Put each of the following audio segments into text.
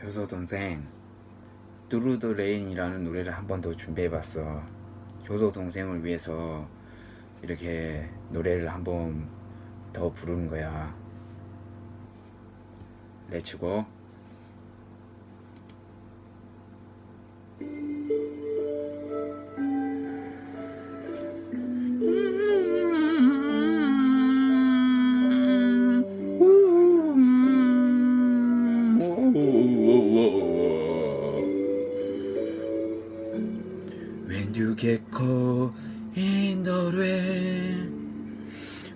효소 동생, 뚜루드 레인이라는 노래를 한 번 더 준비해봤어. 효소 동생을 위해서 이렇게 노래를 한 번 더 부르는 거야. 렛츠고. When you get caught in the rain,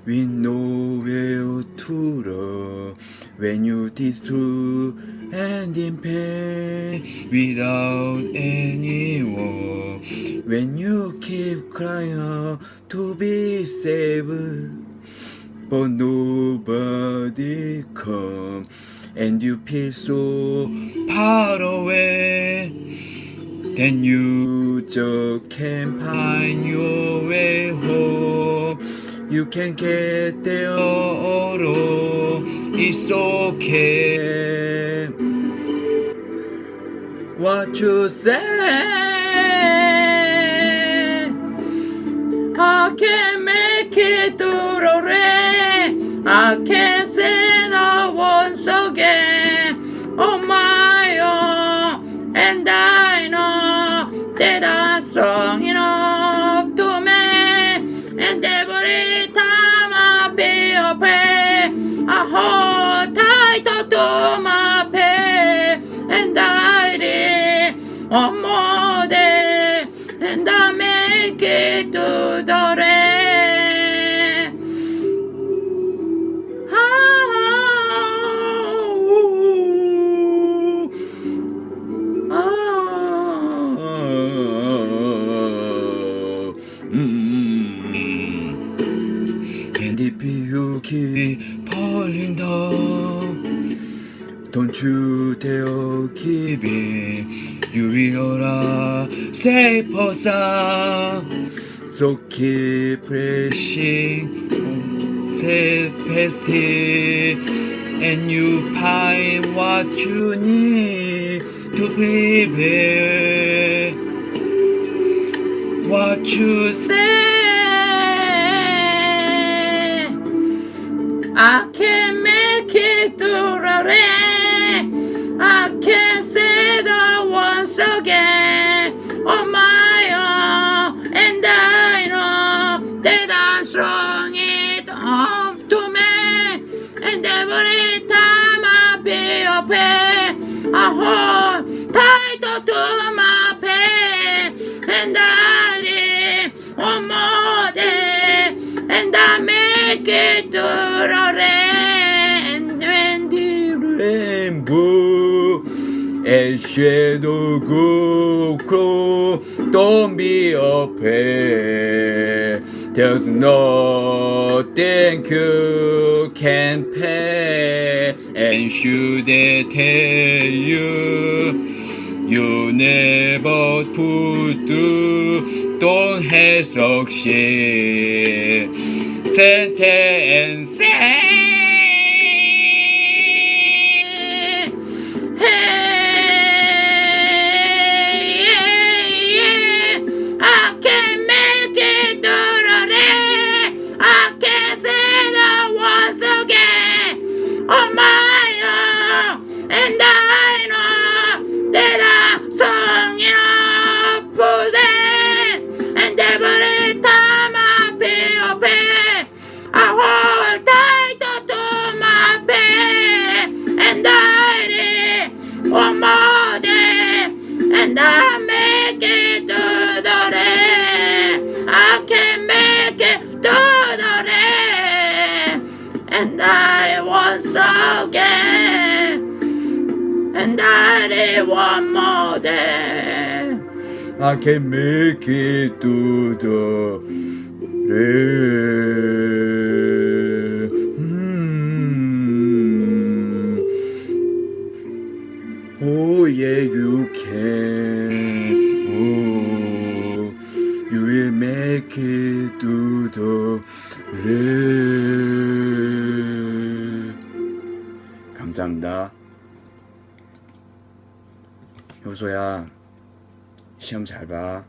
with nowhere to run, when you destroy and in pain, without anyone, when you keep crying out to be saved, but nobody come, and you feel so far away, then you just can't find your way home. You can get there alone, it's okay. What you say? I can't make it through the rain. I can't say no once again on my own, and I know that I'm strong enough to make. And every time I feel pain, I hold tight to my pain, and I live one more day, and I make it to the rain. And if you keep falling down, don't you dare give in. You will not safe or sound. So keep pressing self-esteem, and you find what you need to prepare. What you say? I can't make it through the rain. I can't say the once again on my own, and I know that I'm strong enough to me. And every time I feel pain, I hold tight to my pain, and I live one more day, and I make it to the rain. When the rainbow and shadow go close, don't be afraid. There's nothing you can pay. And should they tell you you never put through, don't have succeed. Stand and say, I can't make it through the rain. I can't say that once again on my own, and I know that I'm strong enough for that. And every time I feel pain, I hold tight to my pain, and I live one more day, and I make it to the rain. I can make it to the rain, and I once again, and I live one more day. I can make it to the rain. Oh yeah, you can. Oh, you will make it to the rain. 감사합니다. 효소야, 시험 잘 봐.